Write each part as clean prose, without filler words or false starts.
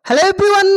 Hello everyone,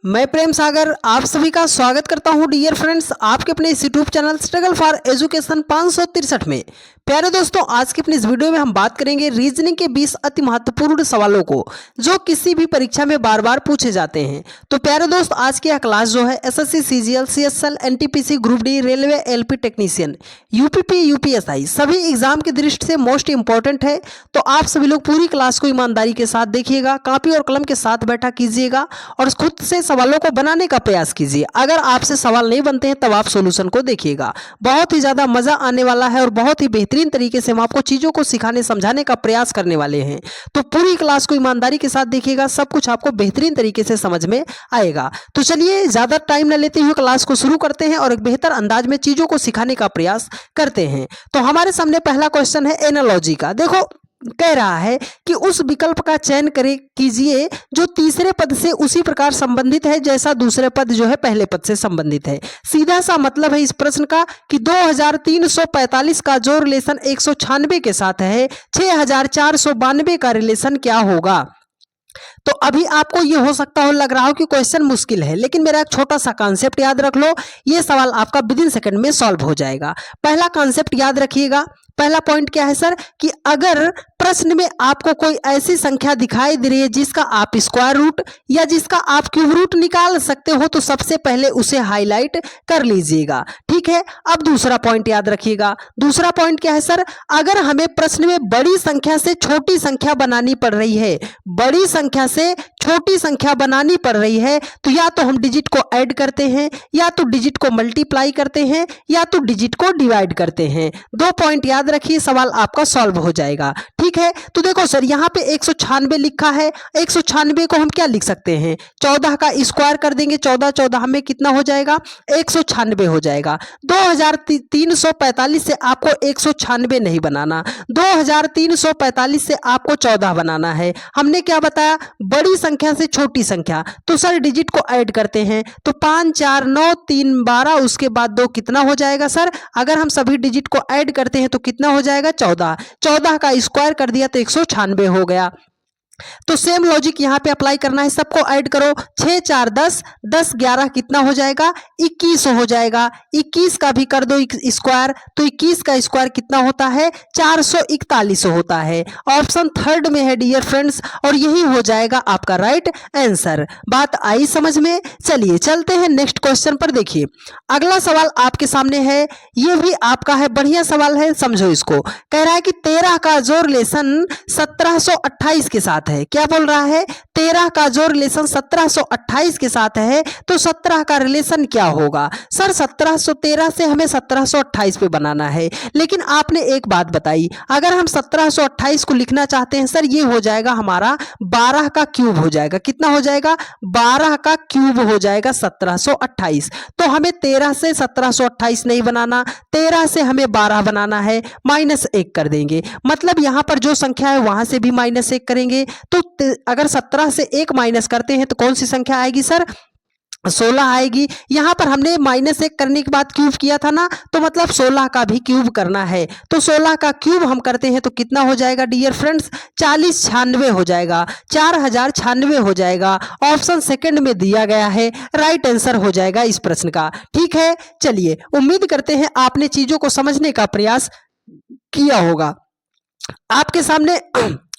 मैं प्रेम सागर आप सभी का स्वागत करता हूं डियर फ्रेंड्स आपके अपने इस YouTube channel struggle for education 563 में। प्यारे दोस्तों, आज की अपनी इस वीडियो में हम बात करेंगे रीजनिंग के 20 अति महत्वपूर्ण सवालों को जो किसी भी परीक्षा में बार बार पूछे जाते हैं। तो प्यारे दोस्त, आज की यह क्लास जो है SSC, CGL, CSL, NTPC, group D, railway, LP technician, UPP, UPSI सभी एग्जाम की दृष्टि से मोस्ट इंपॉर्टेंट है। तो आप सभी लोग पूरी क्लास को ईमानदारी के साथ देखिएगा, कॉपी और कलम के साथ बैठा कीजिएगा और खुद से सवालों को बनाने का प्रयास कीजिए। अगर आपसे सवाल नहीं बनते हैं तब आप सॉल्यूशन को देखिएगा। बहुत ही ज्यादा मजा आने वाला है और बहुत ही बेहतरीन तरीके से हम आपको चीजों को सिखाने समझाने का प्रयास करने वाले हैं। तो पूरी क्लास को ईमानदारी के साथ देखिएगा, सब कुछ आपको बेहतरीन तरीके से समझ में आएगा। तो चलिए ज्यादा टाइम न लेते हुए क्लास को शुरू करते हैं और एक बेहतर अंदाज में चीजों को सिखाने का प्रयास करते हैं। तो हमारे सामने पहला क्वेश्चन है एनालॉजी का। देखो, कह रहा है कि उस विकल्प का चयन करे कीजिए जो तीसरे पद से उसी प्रकार संबंधित है जैसा दूसरे पद जो है पहले पद से संबंधित है। सीधा सा मतलब है इस प्रश्न का कि 2345 का जो रिलेशन 196 के साथ है, 6492 का रिलेशन क्या होगा। तो अभी आपको ये हो सकता हो लग रहा हो कि क्वेश्चन मुश्किल है, लेकिन मेरा एक छोटा सा कॉन्सेप्ट याद रख लो, ये सवाल आपका विद इन सेकंड में सॉल्व हो जाएगा। पहला कॉन्सेप्ट याद रखिएगा। पहला पॉइंट क्या है सर कि अगर प्रश्न में आपको कोई ऐसी संख्या दिखाई दे रही है जिसका आप स्क्वायर रूट या जिसका आप क्यूब रूट निकाल सकते हो तो सबसे पहले उसे हाईलाइट कर लीजिएगा। ठीक है, अब दूसरा पॉइंट याद रखिएगा। दूसरा पॉइंट क्या है सर, अगर हमें प्रश्न में बड़ी संख्या से छोटी संख्या बनानी पड़ रही है, बड़ी संख्या से छोटी संख्या बनानी पड़ रही है, तो या तो हम डिजिट को ऐड करते हैं, या तो डिजिट को मल्टीप्लाई करते हैं, या तो डिजिट को डिवाइड करते हैं। दो पॉइंट याद रखिए, सवाल आपका सॉल्व हो जाएगा। ठीक है, तो देखो सर यहाँ पे 196 लिखा है, 196 को हम क्या लिख सकते हैं, 14 का स्क्वायर कर देंगे, 14 14 में कितना हो जाएगा, 196 हो जाएगा। 2345 से आपको 196 नहीं बनाना, 2345 से आपको 14 बनाना है। हमने क्या बताया, बड़ी संख्या से छोटी संख्या, तो सर डिजिट को ऐड करते हैं, तो 5 4 9 3 12, उसके बाद 2 कितना हो जाएगा सर, अगर हम सभी डिजिट को ऐड करते हैं तो कितना हो जाएगा 14, 14 का स्क्वायर कर दिया तो 196 हो गया। तो सेम लॉजिक यहाँ पे अप्लाई करना है, सबको ऐड करो, 6 4 10, 10 11 कितना हो जाएगा, 21 हो जाएगा। 21 का भी कर दो स्क्वायर, तो 21 का स्क्वायर कितना होता है, 441 होता है। ऑप्शन थर्ड में है डियर फ्रेंड्स, और यही हो जाएगा आपका राइट आंसर। बात आई समझ में। चलिए चलते हैं नेक्स्ट क्वेश्चन पर। देखिए अगला सवाल आपके सामने है, ये भी आपका है, बढ़िया सवाल है, समझो इसको। कह रहा है कि 13 का जो रिलेशन 1728 के साथ है, क्या बोल रहा है, 13 का जो रिलेशन 1728 के साथ है, तो 17 का रिलेशन क्या होगा। सर 1713 से हमें 1728 पे बनाना है, लेकिन आपने एक बात बताई, अगर हम 1728 को लिखना चाहते हैं सर, ये हो जाएगा हमारा 12 का क्यूब हो जाएगा। कितना हो जाएगा, 12 का क्यूब हो जाएगा 1728। तो हमें 13 से 1728 नहीं बनाना, 13 से हमें 12 बनाना है, -1 कर देंगे। मतलब यहां पर जो संख्या है वहां से भी -1 करेंगे, तो अगर 17 से 1 माइनस करते हैं तो कौन सी संख्या आएगी सर, 16 आएगी। यहां पर हमने -1 करने के बाद क्यूब किया था ना, तो मतलब 16 का भी क्यूब करना है, तो 16 का क्यूब हम करते हैं तो कितना हो जाएगा डियर फ्रेंड्स, 4096 हो जाएगा, 4096 हो जाएगा। ऑप्शन सेकंड में दिया गया है, राइट आंसर हो जाएगा इस प्रश्न का। ठीक है, चलिए उम्मीद करते हैं आपने चीजों को समझने का प्रयास किया होगा। आपके सामने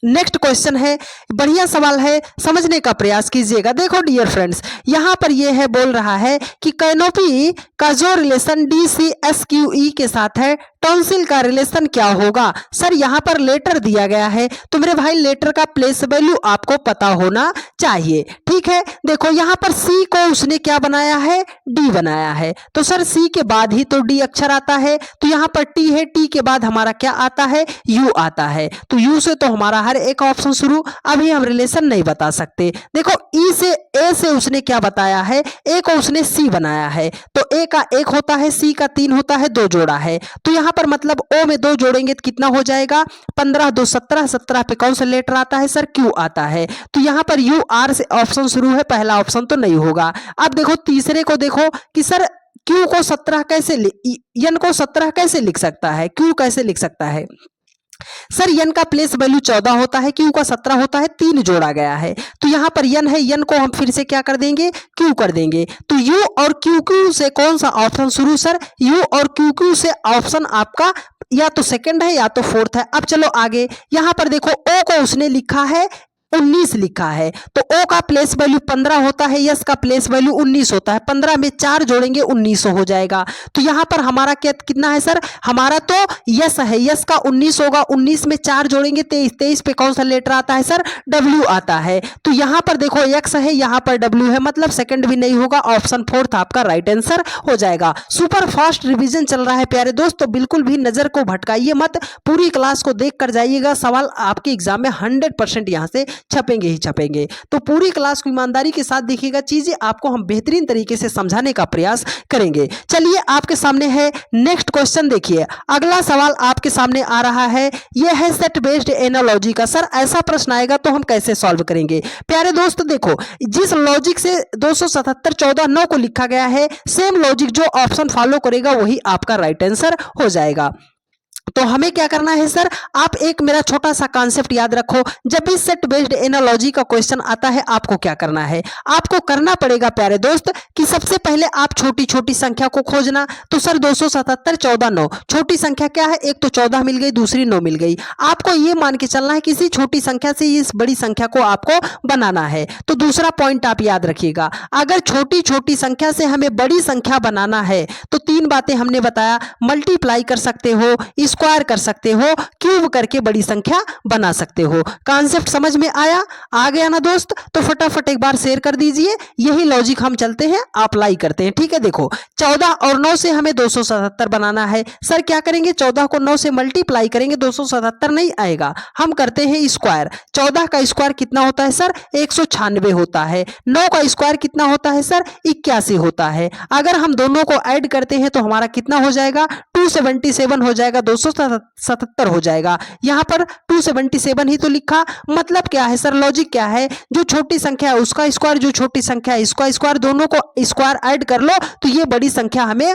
नेक्स्ट क्वेश्चन है, बढ़िया सवाल है, समझने का प्रयास कीजिएगा। देखो डियर फ्रेंड्स, यहां पर यह है, बोल रहा है कि कैनोपी का जो रिलेशन DCSQE के साथ है, टॉन्सिल का रिलेशन क्या होगा। सर यहां पर लेटर दिया गया है, तो मेरे भाई लेटर का प्लेस वैल्यू आपको पता होना चाहिए। ठीक है, देखो यहां पर C को उसने क्या बनाया है, D बनाया है, तो सर C के बाद ही तो D अक्षर आता है, तो यहां पर T है, T के बाद हमारा क्या आता है, U आता है, तो U से तो हमारा हर एक ऑप्शन शुरू। अभी हम रिलेशन नहीं बता सकते। देखो E से A से उसने क्या बताया है, A को उसने C बनाया है, तो A का 1 होता है, C का 3 होता है, 2 जोड़ा है, तो यहां पर मतलब O में 2 जोड़ेंगे तो कितना हो जाएगा, 15 2 17, 17 पे कौन सा लेटर आता है सर, Q आता है, तो यहां पर UR से ऑप्शन शुरू है, पहला ऑप्शन तो नहीं होगा। अब देखो तीसरे को देखो कि सर Q को 17 कैसे, N को 17 कैसे लिख सकता है, Q कैसे लिख सकता है, सर यन का प्लेस वैल्यू 14 होता है, क्यू का 17 होता है, 3 जोड़ा गया है। तो यहाँ पर यन है, यन को हम फिर से क्या कर देंगे, क्यू कर देंगे। तो यू और क्यू क्यू से कौन सा ऑप्शन शुरू सर, यू और क्यू क्यू से ऑप्शन आपका या तो सेकंड है या तो फोर्थ है। अब चलो आगे, यहाँ पर देखो ओ को उसने लिखा है 19 लिखा है, तो ओ का प्लेस वैल्यू 15 होता है, यस का प्लेस वैल्यू 19 होता है। 15 में 4 जोड़ेंगे 19 हो जाएगा। तो यहाँ पर हमारा क्या कितना है सर, हमारा तो यस है, यस का 19 होगा, 19 में 4 जोड़ेंगे 23, 23 पे कौन सा लेटर आता है सर, डब्ल्यू आता है। तो यहाँ पर देखो एक्स है, यहाँ पर डब्ल्यू है, मतलब सेकंड भी नहीं होगा, ऑप्शन फोर्थ आपका राइट आंसर हो जाएगा। सुपर फास्ट रिवीजन चल रहा है प्यारे दोस्त, तो बिल्कुल भी नजर को भटकाइए मत, पूरी क्लास को देख कर जाइएगा। सवाल आपके एग्जाम में 100% यहाँ से छपेंगे ही छपेंगे। तो पूरी क्लास को ईमानदारी के साथ देखिएगा, चीजें आपको हम बेहतरीन तरीके से समझाने का प्रयास करेंगे। चलिए आपके सामने है नेक्स्ट क्वेश्चन, देखिए अगला सवाल आपके सामने आ रहा है, यह है सेट बेस्ड एनालॉजी का। सर ऐसा प्रश्न आएगा तो हम कैसे सॉल्व करेंगे। प्यारे दोस्त देखो, जिस लॉजिक से 277 14 9 को लिखा गया है, सेम लॉजिक जो ऑप्शन फॉलो करेगा वही आपका राइट आंसर हो जाएगा। तो हमें क्या करना है सर, आप एक मेरा छोटा सा कॉन्सेप्ट याद रखो, जब भी सेट बेस्ड एनालॉजी का क्वेश्चन आता है आपको क्या करना है, आपको करना पड़ेगा प्यारे दोस्त कि सबसे पहले आप छोटी छोटी संख्या को खोजना। तो सर 277 14 9 छोटी संख्या क्या है, एक तो 14 मिल गई, दूसरी 9 मिल गई। आपको ये मान के चलना है किसी छोटी संख्या से इस बड़ी संख्या को आपको बनाना है। तो दूसरा पॉइंट आप याद रखिएगा, अगर छोटी छोटी संख्या से हमें बड़ी संख्या बनाना है तो 3 बातें हमने बताया, मल्टीप्लाई कर सकते हो, स्क्वायर कर सकते हो, क्यूब करके बड़ी संख्या बना सकते हो। कॉन्सेप्ट समझ में आया, आ गया ना दोस्त, तो फटाफट एक बार शेयर कर दीजिए। यही लॉजिक हम चलते हैं, अप्लाई करते हैं। ठीक है, देखो 14 और 9 से हमें 277 बनाना है। सर क्या करेंगे, 14 को 9 से मल्टीप्लाई करेंगे, 277 नहीं आएगा, हम करते हैं स्क्वायर। 14 का स्क्वायर कितना होता है सर, 196 होता है। 9 का स्क्वायर कितना होता है सर, 81 होता है। अगर हम दोनों को ऐड करते हैं तो हमारा कितना हो जाएगा, 277 हो जाएगा, 277 हो जाएगा। यहाँ पर 277 ही तो लिखा, मतलब क्या है सर, लॉजिक क्या है, जो छोटी संख्या है उसका स्क्वायर, जो छोटी संख्या है इसका स्क्वायर, दोनों को स्क्वायर ऐड कर लो तो ये बड़ी संख्या हमें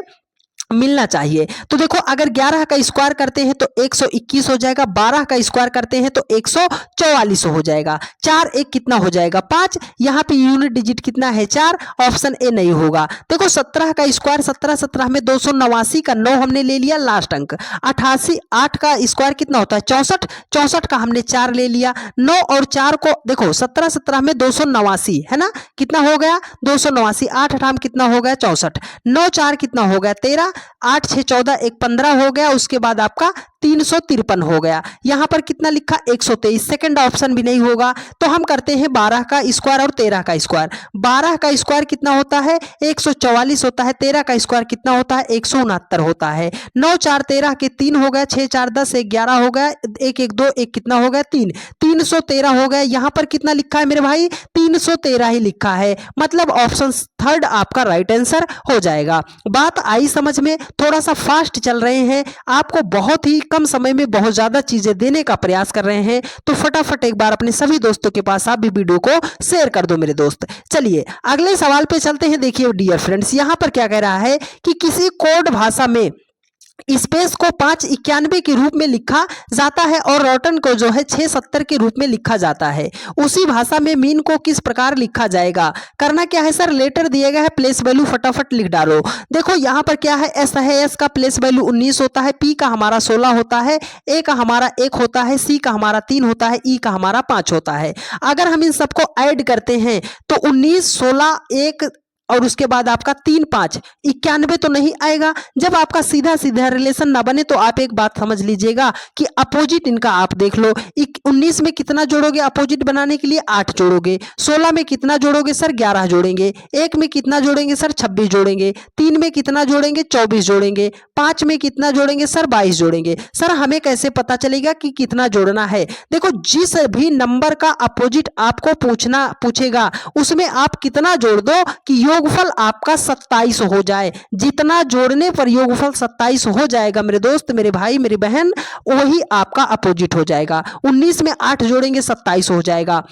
मिलना चाहिए। तो देखो अगर 11 का स्क्वायर करते हैं तो 121 हो जाएगा, 12 का स्क्वायर करते हैं तो 144 हो जाएगा, 4 1 कितना हो जाएगा 5, यहाँ पे यूनिट डिजिट कितना है 4, ऑप्शन ए नहीं होगा। देखो 17 का स्क्वायर, 17 17 में 289 का 9 हमने ले लिया लास्ट अंक। 88 8 का स्क्वायर कितना होता है 64, 64 का हमने 4 ले लिया। 9 और 4 को देखो 17 17 में 289 है ना, कितना हो गया 289, 8 8 कितना हो गया 64, 9 4 कितना हो गया 13, 8 6 14 1 15 हो गया, उसके बाद आपका 353 हो गया। यहाँ पर कितना लिखा 123, सेकंड ऑप्शन भी नहीं होगा। तो हम करते हैं 12 का स्क्वायर और 13 का स्क्वायर। 12 का स्क्वायर कितना होता है 144 होता है, 13 का स्क्वायर कितना होता है 169 होता है। 9 4 13 के 3 हो गया, 6 4 10 1 11 हो गया, 1 1 2 1 कितना हो गया 3, 313 हो गया। यहाँ पर कितना लिखा है मेरे भाई 313 ही लिखा है, मतलब ऑप्शन थर्ड आपका राइट आंसर हो जाएगा। बात आई समझ में, थोड़ा सा फास्ट चल रहे हैं, आपको बहुत ही कम समय में बहुत ज्यादा चीजें देने का प्रयास कर रहे हैं। तो फटाफट एक बार अपने सभी दोस्तों के पास आप भी वीडियो को शेयर कर दो मेरे दोस्त। चलिए अगले सवाल पे चलते हैं। देखिए डियर फ्रेंड्स, यहां पर क्या कह रहा है कि किसी कोड भाषा में स्पेस को 591 के रूप में लिखा जाता है और रॉटन को जो है 670 के रूप में लिखा जाता है। उसी भाषा में मीन को किस प्रकार लिखा जाएगा। करना क्या है सर, लेटर दिए गए है, प्लेस वैल्यू फटाफट लिख डालो। देखो यहाँ पर क्या है, एस है, एस का प्लेस वैल्यू 19 होता है, पी का हमारा 16 होता है, ए का हमारा 1 होता है, सी का हमारा 3 होता है, ई का हमारा 5 होता है। अगर हम इन सबको ऐड करते हैं तो 19 16 1 और उसके बाद आपका 3 5 91 तो नहीं आएगा। जब आपका सीधा सीधा रिलेशन ना बने तो आप एक बात समझ लीजिएगा कि अपोजिट इनका आप देख लो। 19 में कितना जोड़ोगे अपोजिट बनाने के लिए 8 जोड़ोगे, 16 में कितना जोड़ोगे सर 11 जोड़ेंगे, 1 में कितना जोड़ेंगे सर 26 जोड़ेंगे, 3 में कितना जोड़ेंगे 24 जोड़ेंगे, 5 में कितना जोड़ेंगे सर 22 जोड़ेंगे। सर हमें कैसे पता चलेगा कि कितना जोड़ना है। देखो जिस भी नंबर का अपोजिट आपको पूछेगा उसमें आप कितना जोड़ दो कि योगफल आपका 27 हो जाए। जितना जोड़ने पर योगफल 27 हो जाएगा मेरे दोस्त मेरे भाई मेरी बहन, वही आपका अपोजिट हो जाएगा। 19 में 8 जोड़ेंगे 27 हो जाएगा।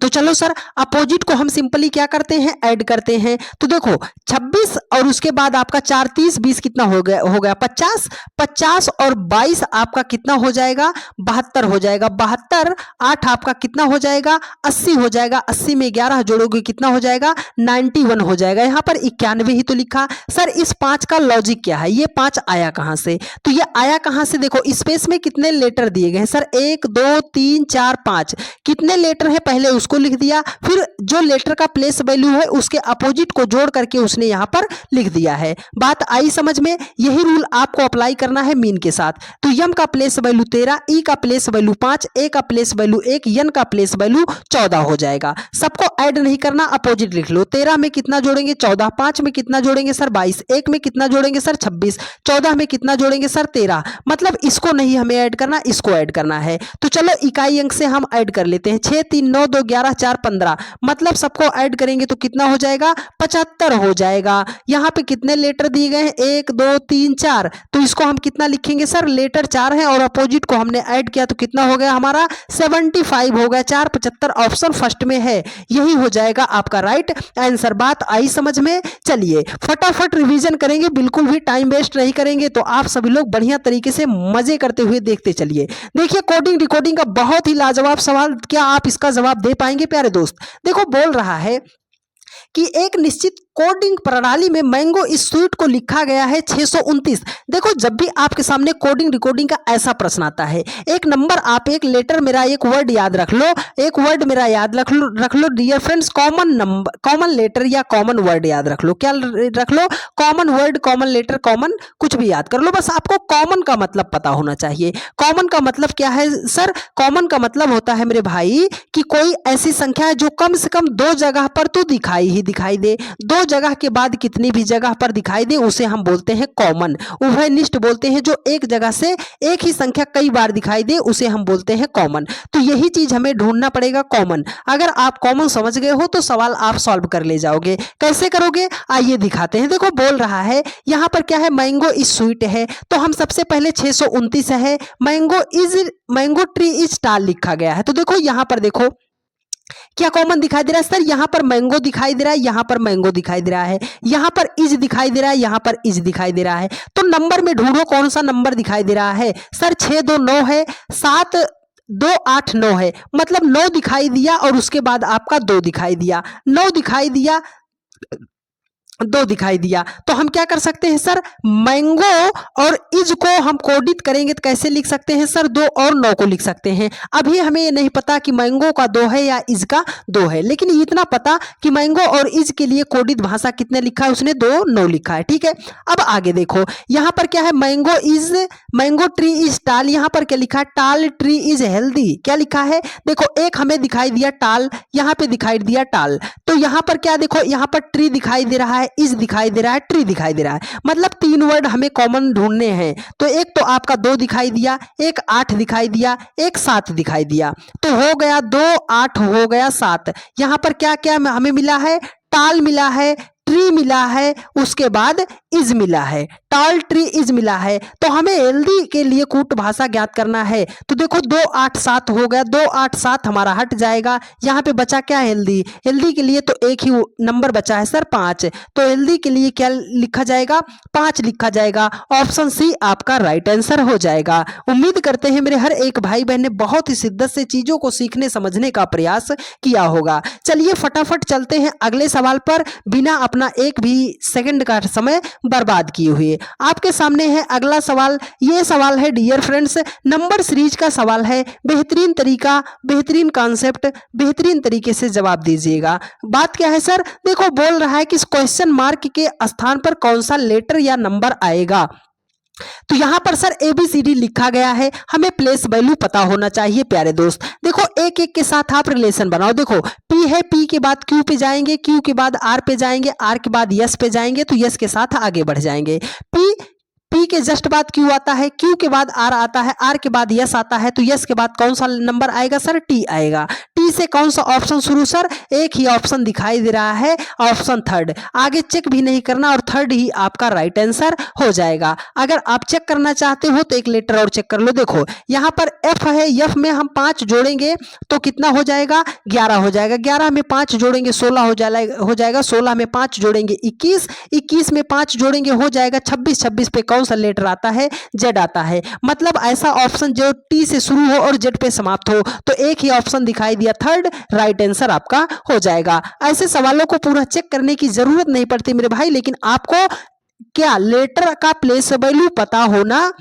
तो चलो सर अपोजिट को हम सिंपली क्या करते हैं, ऐड करते हैं। तो देखो 26 और उसके बाद आपका 4 30 20 कितना हो गया 50, 50 और 22 आपका कितना हो जाएगा, 72 हो जाएगा। 72 8 आपका कितना हो जाएगा, 80 हो जाएगा। 80 में 11 जोड़ोगे कितना हो जाएगा, 91 हो जाएगा। यहाँ पर 91 ही तो लिखा। सर इस 5 का लॉजिक क्या है, ये 5 आया कहाँ से, तो ये आया कहाँ से, देखो स्पेस में कितने लेटर दिए गए हैं सर, 1 2 3 4 5, कितने लेटर है पहले उसको लिख दिया, फिर जो लेटर का प्लेस वैल्यू है उसके अपोजिट को जोड़ करके उसने यहाँ पर लिख दिया है। बात आई समझ में, यही रूल आपको अप्लाई करना है मीन के साथ। तो यम का प्लेस वैल्यू 13, ई का प्लेस वैल्यू 5, ए का प्लेस वैल्यू 1, यन का प्लेस वैल्यू 14 हो जाएगा। सबको ऐड नहीं करना, अपोजिट लिख लो। 13 में कितना जोड़ेंगे 14, 5 में कितना जोड़ेंगे सर 22, 1 में कितना जोड़ेंगे सर 26, 14 में कितना जोड़ेंगे सर 13। मतलब इसको नहीं हमें ऐड करना, इसको ऐड करना है। तो चलो इकाई अंक से हम ऐड कर लेते हैं। 6 3 9 2 11 4 15, मतलब सबको ऐड करेंगे तो कितना हो जाएगा, 75 हो जाएगा। यहाँ पे कितने लेटर दिए गए हैं, 1 2 3 4, तो इसको हम कितना लिखेंगे सर, लेटर 4 है और अपोजिट को हमने ऐड किया तो कितना हो गया हमारा 75 हो गया। 4 75 ऑप्शन फर्स्ट में है, यही हो जाएगा आपका राइट आंसर। बात आई समझ में। चलिए फटाफट रिवीजन करेंगे, बिल्कुल भी टाइम वेस्ट नहीं करेंगे, तो आप सभी लोग बढ़िया तरीके से मजे करते हुए देखते चलिए। देखिए कोडिंग रिकॉर्डिंग का बहुत ही लाजवाब सवाल, क्या आप इसका जवाब दे पाएंगे प्यारे दोस्त। देखो बोल रहा है कि एक निश्चित कोडिंग प्रणाली में मैंगो इस स्वीट को लिखा गया है 629। देखो जब भी आपके सामने कोडिंग रिकॉर्डिंग का ऐसा प्रश्न आता है, एक नंबर आप एक लेटर मेरा एक वर्ड याद रख लो, एक वर्ड मेरा याद रख लो dear friends, common number common letter या कॉमन वर्ड याद रख लो। क्या रख लो, common word common letter common कुछ भी याद कर लो, बस आपको कॉमन का मतलब पता होना चाहिए। कॉमन का मतलब क्या है सर, कॉमन का मतलब होता है मेरे भाई कि कोई ऐसी संख्या है जो कम से कम 2 जगह पर तो दिखाई दे, 2 जगह के बाद कितनी भी जगह पर दिखाई दे उसे हम बोलते हैं कॉमन। उभयनिष्ठ बोलते हैं, जो एक जगह से एक ही संख्या कई बार दिखाई दे उसे हम बोलते हैं कॉमन। तो यही चीज हमें ढूंढना पड़ेगा कॉमन। अगर आप कॉमन समझ गए हो तो सवाल आप सॉल्व कर ले जाओगे। कैसे करोगे आइए दिखाते हैं। देखो बोल रहा है यहाँ पर क्या है, मैंगो इज स्वीट है, तो हम सबसे पहले 629 है, मैंगो ट्री इज टाल लिखा गया है। तो देखो यहाँ पर देखो क्या कॉमन दिखाई दे रहा है सर, यहाँ पर मैंगो दिखाई दे रहा है, यहाँ पर मैंगो दिखाई दे रहा है, यहाँ पर इज दिखाई दे रहा है, यहाँ पर इज दिखाई दे रहा है। तो नंबर में ढूंढो कौन सा नंबर दिखाई दे रहा है सर, 6 2 9 है, 7 2 8 9 है, मतलब 9 दिखाई दिया और उसके बाद आपका 2 दिखाई दिया, 9 दिखाई दिया 2 दिखाई दिया। तो हम क्या कर सकते हैं सर, मैंगो और इज को हम कोडित करेंगे तो कैसे लिख सकते हैं सर, 2 और 9 को लिख सकते हैं। अभी हमें ये नहीं पता कि मैंगो का 2 है या इज का 2 है, लेकिन इतना पता कि मैंगो और इज के लिए कोडित भाषा कितने लिखा है, उसने 2 9 लिखा है। ठीक है, अब आगे देखो यहाँ पर क्या है, मैंगो ट्री इज टाल, यहाँ पर क्या लिखा है, टाल ट्री इज हेल्दी। क्या लिखा है देखो, एक हमें दिखाई दिया टाल, यहाँ पे दिखाई दिया टाल, तो यहाँ पर क्या देखो, यहाँ पर ट्री दिखाई दे रहा है, इज दिखाई दे रहा है, ट्री दिखाई दे रहा है, मतलब 3 वर्ड हमें कॉमन ढूंढने हैं। तो एक तो आपका 2 दिखाई दिया, एक 8 दिखाई दिया, एक 7 दिखाई दिया, तो हो गया 2 8 हो गया 7। यहाँ पर क्या क्या हमें मिला है, टाल मिला है, ट्री मिला है, उसके बाद इज मिला है, टाल ट्री इज मिला है। तो हमें हेल्दी के लिए कूट भाषा ज्ञात करना है। तो देखो 2 8 7 हो गया, 2 8 7 हमारा हट जाएगा, यहाँ पे बचा क्या, हेल्दी। हेल्दी के लिए तो एक ही नंबर बचा है सर 5, तो हेल्दी के लिए क्या लिखा जाएगा, 5 लिखा जाएगा। ऑप्शन सी आपका राइट आंसर हो जाएगा। उम्मीद करते हैं मेरे हर एक भाई बहन ने बहुत ही शिद्दत से चीजों को सीखने समझने का प्रयास किया होगा। चलिए फटाफट चलते हैं अगले सवाल पर, बिना अपना एक भी सेकंड का समय बर्बाद किए हुए। आपके सामने है अगला सवाल। ये सवाल है डियर फ्रेंड्स नंबर सीरीज का सवाल है। बेहतरीन तरीका, बेहतरीन कॉन्सेप्ट, बेहतरीन तरीके से जवाब दीजिएगा। बात क्या है सर, देखो बोल रहा है कि इस क्वेश्चन मार्क के स्थान पर कौन सा लेटर या नंबर आएगा। तो यहां पर सर ABCD लिखा गया है, हमें प्लेस वैल्यू पता होना चाहिए प्यारे दोस्त। देखो एक एक के साथ आप रिलेशन बनाओ। देखो P है, P के बाद Q पे जाएंगे, Q के बाद R पे जाएंगे, R के बाद S पे जाएंगे, तो S के साथ आगे बढ़ जाएंगे। P P के जस्ट बाद Q आता है, Q के बाद R आता है, R के बाद यस आता है, तो यस के बाद कौन सा नंबर आएगा सर? T आएगा। T से कौन सा ऑप्शन शुरू सर? एक ही ऑप्शन दिखाई दे रहा है, ऑप्शन थर्ड। आगे चेक भी नहीं करना और थर्ड ही आपका राइट आंसर हो जाएगा। अगर आप चेक करना चाहते हो तो एक लेटर और चेक कर लो। देखो यहाँ पर F है, F में हम 5 जोड़ेंगे तो कितना हो जाएगा? 11 हो जाएगा। 11 में 5 जोड़ेंगे 16 हो जाएगा। 16 में 5 जोड़ेंगे 21, 21 में 5 जोड़ेंगे हो जाएगा 26, 26 पे कौन सा लेटर आता है? Z आता है। मतलब ऐसा ऑप्शन जो T से शुरू हो और Z पे समाप्त हो, तो एक ही ऑप्शन दिखाई दिया, थर्ड राइट आंसर आपका हो जाएगा। ऐसे सवालों को पूरा चेक करने की जरूरत नहीं पड़ती मेरे भाई, लेकिन आपको क्या लेटर का प्लेस वैल्यू पता होना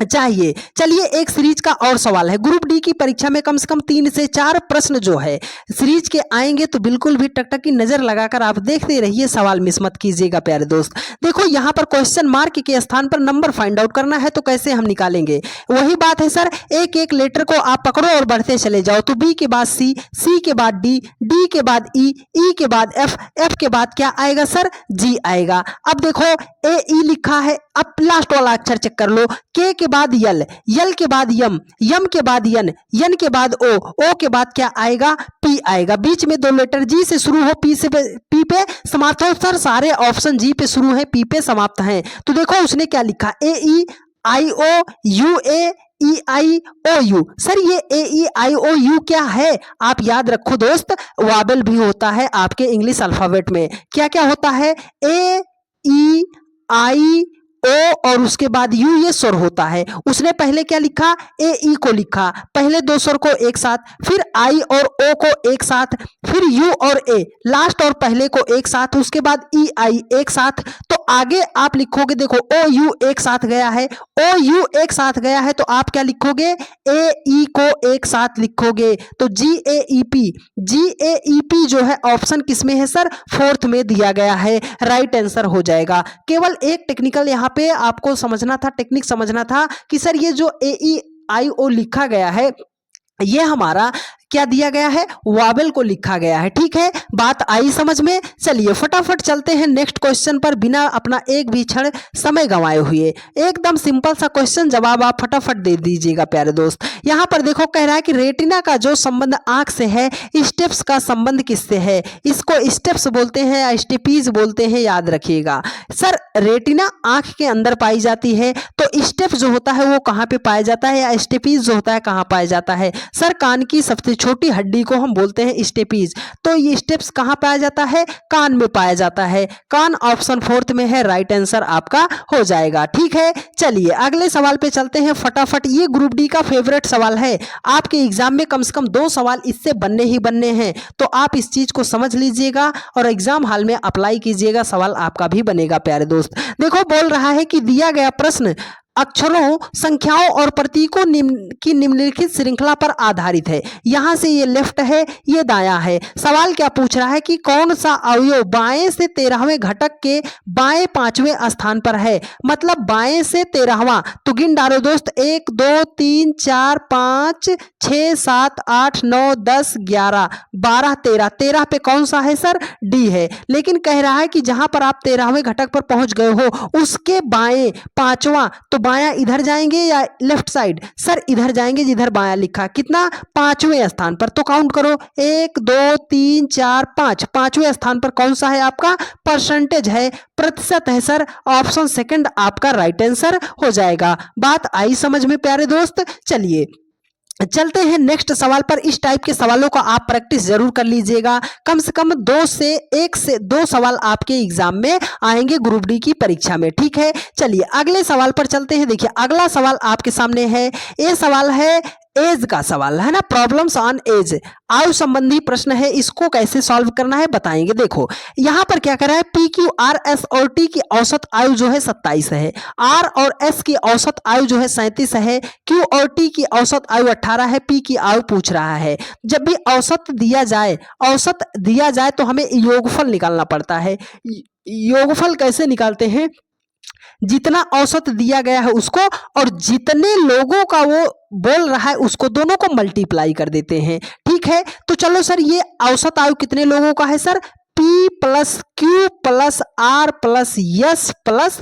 चाहिए। चलिए एक सीरीज का और सवाल है। ग्रुप डी की परीक्षा में कम से कम 3 से 4 प्रश्न जो है सीरीज के आएंगे, तो बिल्कुल भी टकटक की नजर लगाकर आप देखते रहिए, सवाल मिस मत कीजिएगा प्यारे दोस्त। देखो यहाँ पर क्वेश्चन मार्क के स्थान पर नंबर फाइंड आउट करना है, तो कैसे हम निकालेंगे? वही बात है सर, एक एक लेटर को आप पकड़ो और बढ़ते चले जाओ। तो बी के बाद सी, सी के बाद डी, डी के बाद ई, ई के बाद एफ, एफ के बाद क्या आएगा सर? जी आएगा। अब देखो ए ई लिखा है, अब लास्ट वाला अक्षर चेक कर लो। के के बाद यल, यल के बाद यम, यम के बाद यन, यन के बाद ओ, ओ के बाद क्या आएगा? पी आएगा। बीच में 2 लेटर जी से शुरू हो, पी से पी पे समाप्त हो। सर सारे ऑप्शन जी पे शुरू है, पी पे समाप्त हैं। तो देखो उसने क्या लिखा? A E I O U A E I O U. Sir ये A E I O you क्या है? आप याद रखो दोस्त, वाबल भी होता है आपके इंग्लिश अल्फाबेट में। क्या क्या होता है? ए ई आई ओ और उसके बाद यू, ये स्वर होता है। उसने पहले क्या लिखा? ए ई को लिखा, पहले 2 स्वर को एक साथ, फिर आई और ओ को एक साथ, फिर यू और ए, लास्ट और पहले को एक साथ, उसके बाद ई आई एक साथ। तो आगे आप लिखोगे, देखो ओ यू एक साथ गया है, ओ यू एक साथ गया है, तो आप क्या लिखोगे? ए ई को एक साथ लिखोगे। तो जी ए ई पी, जी ए ई पी जो है ऑप्शन किसमें है सर? 4th में दिया गया है, राइट आंसर हो जाएगा। केवल एक टेक्निकल यहाँ पे आपको समझना था, टेक्निक समझना था कि सर ये जो ए ई आई ओ लिखा गया है, ये हमारा क्या दिया गया है? वाबल को लिखा गया है। ठीक है, बात आई समझ में? चलिए फटाफट चलते हैं नेक्स्ट क्वेश्चन पर, बिना अपना एक भी क्षण समय गंवाए हुए। एकदम सिंपल सा क्वेश्चन, जवाब आप फटाफट दे दीजिएगा प्यारे दोस्त। यहाँ पर देखो कह रहा है कि रेटिना का जो संबंध आंख से है, स्टेप्स का संबंध किससे है? इसको स्टेप्स बोलते हैं या स्टेपीज बोलते हैं, याद रखिएगा। सर रेटिना आंख के अंदर पाई जाती है, तो स्टेप्स जो होता है वो कहाँ पे पाया जाता है, या स्टेपीज जो होता है कहाँ पाया जाता है? सर कान की सबसे छोटी हड्डी को हम बोलते हैं स्टेपीज। तो ये स्टेप्स कहाँ पाया जाता है? कान में पाया जाता है। कान ऑप्शन 4th में है, राइट आंसर आपका हो जाएगा। ठीक है, चलिए अगले सवाल पे चलते हैं फटाफट। ये ग्रुप डी का फेवरेट सवाल है, आपके एग्जाम में कम से कम 2 सवाल इससे बनने ही बनने हैं, तो आप इस चीज को समझ लीजिएगा और एग्जाम हॉल में अप्लाई कीजिएगा, सवाल आपका भी बनेगा प्यारे दोस्त। देखो बोल रहा है कि दिया गया प्रश्न अक्षरों, संख्याओं और प्रतीकों की निम्नलिखित श्रृंखला पर आधारित है। यहां से ये लेफ्ट है, ये दायां है। सवाल क्या पूछ रहा है कि कौन सा अवयव बाएं से 13वें घटक के बाएं 5वें स्थान पर है? मतलब बाएं से 13वां, तो गिन डालो दोस्त, 1 2 3 4 5 6 7 8 9 10 11 12 13, 13 पे कौन सा है सर? डी है। लेकिन कह रहा है कि जहां पर आप 13वें घटक पर पहुंच गए हो, उसके बाएं 5वां, तो बायां इधर जाएंगे या लेफ्ट साइड? सर इधर जाएंगे जिधर बायां लिखा। कितना? 5वें स्थान पर। तो काउंट करो, 1 2 3 4 5, 5वें स्थान पर कौन सा है आपका? परसेंटेज है, प्रतिशत है सर, ऑप्शन सेकंड आपका राइट आंसर हो जाएगा। बात आई समझ में प्यारे दोस्त? चलिए चलते हैं नेक्स्ट सवाल पर। इस टाइप के सवालों का आप प्रैक्टिस जरूर कर लीजिएगा। कम से कम 1 से 2 सवाल आपके एग्जाम में आएंगे ग्रुप डी की परीक्षा में। ठीक है, चलिए अगले सवाल पर चलते हैं। देखिए अगला सवाल आपके सामने है, ये सवाल है एज का सवाल है ना, प्रॉब्लम्स ऑन एज, आयु संबंधी प्रश्न है। इसको कैसे सॉल्व करना है बताएंगे। देखो यहां पर क्या कर रहा है, पी क्यू आर एस और टी की औसत आयु जो है 27 है, आर और एस की औसत आयु जो है 37 है, क्यू और टी की औसत आयु 18 है, पी की आयु पूछ रहा है। जब भी औसत दिया जाए तो हमें योगफल निकालना पड़ता है। योगफल कैसे निकालते हैं? जितना औसत दिया गया है उसको और जितने लोगों का वो बोल रहा है उसको, दोनों को मल्टीप्लाई कर देते हैं। ठीक है, तो चलो सर ये औसत आयु कितने लोगों का है sir? P plus Q plus R plus S plus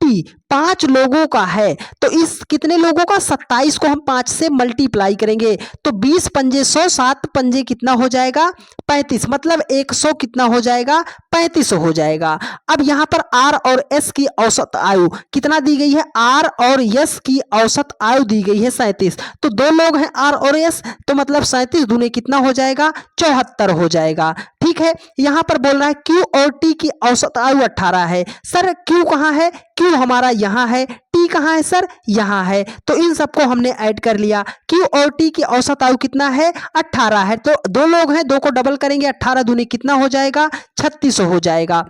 T, P 5 लोगों का है, तो इस कितने लोगों का 27 को हम 5 से मल्टीप्लाई करेंगे तो 20 पंजे 100, 7 पंजे कितना हो जाएगा 35, मतलब 100 कितना हो जाएगा 3500 हो जाएगा। अब यहाँ पर आर और एस की औसत आयु कितना दी गई है, आर और एस की औसत आयु दी गई है 37, तो 2 लोग हैं आर और एस, तो मतलब 37 दूने कितना हो जाएगा 74 हो जाएगा। ठीक है, यहाँ पर बोल रहा है क्यू और टी की औसत आयु 18 है। सर क्यू कहाँ है, क्यू हमारा यहाँ है, टी कहाँ है सर, यहाँ है, तो इन सबको हमने ऐड कर लिया। क्यू और टी की औसत आयु कितना है 18 है, तो 2 लोग हैं, 2 को डबल करेंगे 18 दूनी कितना हो जाएगा 3600 हो जाएगा।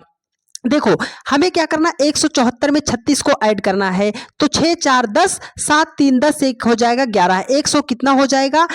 देखो हमें क्या करना, 174 में 36 को ऐड करना है, तो 6 4 10, 7 3 10, 1 हो जाएगा 11, 100 कितना हो जाएगा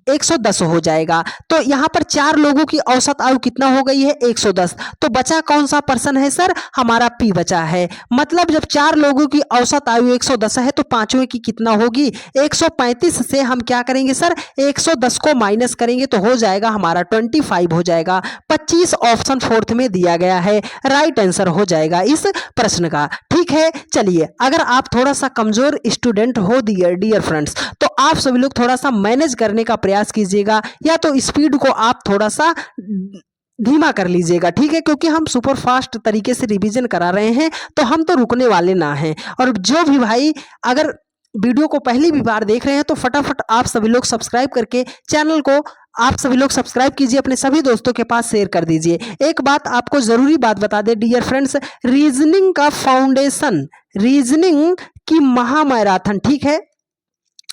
110 हो जाएगा। तो यहाँ पर 4 लोगों की औसत आयु कितना हो गई है 110, तो बचा कौन सा पर्सन है सर, हमारा पी बचा है। मतलब जब 4 लोगों की औसत आयु 110 है तो पांचवें की कितना होगी 135 से हम क्या करेंगे सर 110 को माइनस करेंगे तो हो जाएगा हमारा 25 हो जाएगा। 25 ऑप्शन 4th में दिया गया है, राइट आंसर हो जाएगा इस प्रश्न का। ठीक है, चलिए अगर आप थोड़ा सा कमजोर स्टूडेंट हो डियर फ्रेंड्स, तो आप सभी लोग थोड़ा सा मैनेज करने का प्रयास कीजिएगा, या तो स्पीड को आप थोड़ा सा धीमा कर लीजिएगा। ठीक है, क्योंकि हम सुपर फास्ट तरीके से रिवीजन करा रहे हैं, तो हम तो रुकने वाले ना हैं। और जो भी भाई अगर वीडियो को पहली भी बार देख रहे हैं तो फटाफट आप सभी लोग सब्सक्राइब करके चैनल को आप सभी लोग सब्सक्राइब कीजिए, अपने सभी दोस्तों के पास शेयर कर दीजिए। एक बात आपको जरूरी बात बता दें डियर फ्रेंड्स, रीजनिंग का फाउंडेशन, रीजनिंग की महामैराथन, ठीक है,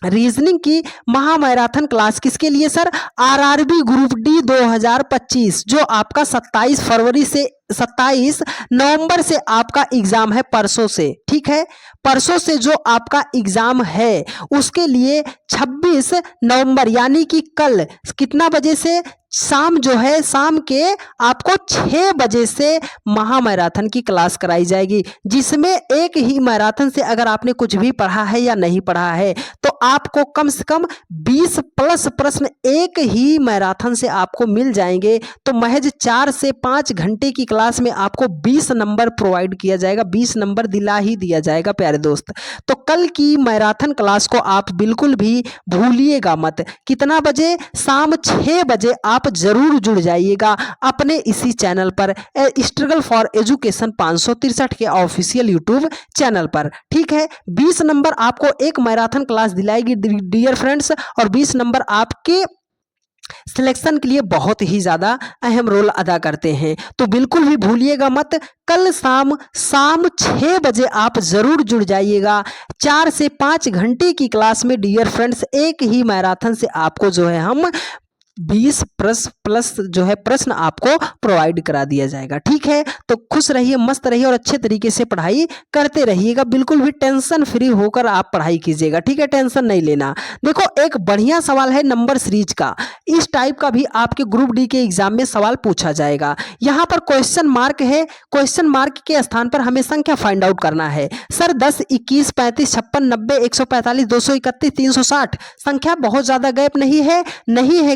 रीजनिंग की महामैराथन क्लास किसके लिए सर, आरआरबी ग्रुप डी 2025, जो आपका 27 नवंबर से आपका एग्जाम है, परसों से। ठीक है, परसों से जो आपका एग्जाम है उसके लिए 26 नवंबर यानी कि कल कितना बजे से, शाम जो है शाम के आपको 6 बजे से महामैराथन की क्लास कराई जाएगी, जिसमें एक ही मैराथन से अगर आपने कुछ भी पढ़ा है या नहीं पढ़ा है तो आपको कम से कम 20 प्लस प्रश्न एक ही मैराथन से आपको मिल जाएंगे। तो महज 4 से 5 घंटे की क्लास में आपको 20 नंबर प्रोवाइड किया जाएगा, 20 नंबर दिला ही दिया जाएगा प्यारे दोस्त। तो कल की मैराथन क्लास को आप बिल्कुल भी भूलिएगा मत। कितना बजे, शाम 6 बजे आप जरूर जुड़ जाइएगा अपने इसी चैनल पर, स्ट्रगल फॉर एजुकेशन 563 के ऑफिशियल यूट्यूब चैनल पर। ठीक है, 20 नंबर आपको एक मैराथन क्लास दिलाएगी डियर फ्रेंड्स, और 20 नंबर आपके सिलेक्शन के लिए बहुत ही ज्यादा अहम रोल अदा करते हैं। तो बिल्कुल भी भूलिएगा मत, कल शाम 6 बजे आप जरूर जुड़ जाइएगा। 4 से 5 घंटे की क्लास में डियर फ्रेंड्स एक ही मैराथन से आपको जो है हम 20 प्लस जो है प्रश्न आपको प्रोवाइड करा दिया जाएगा। ठीक है, तो खुश रहिए, मस्त रहिए और अच्छे तरीके से पढ़ाई करते रहिएगा, बिल्कुल भी टेंशन फ्री होकर आप पढ़ाई कीजिएगा। ठीक है, टेंशन नहीं लेना। देखो एक बढ़िया सवाल है नंबर सीरीज का, इस टाइप का भी आपके ग्रुप डी के एग्जाम में सवाल पूछा जाएगा। यहाँ पर क्वेश्चन मार्क है, क्वेश्चन मार्क के स्थान पर हमें संख्या फाइंड आउट करना है। सर 10, 21, 35, 56, 90, 145, 231, 360 संख्या बहुत ज्यादा गैप नहीं है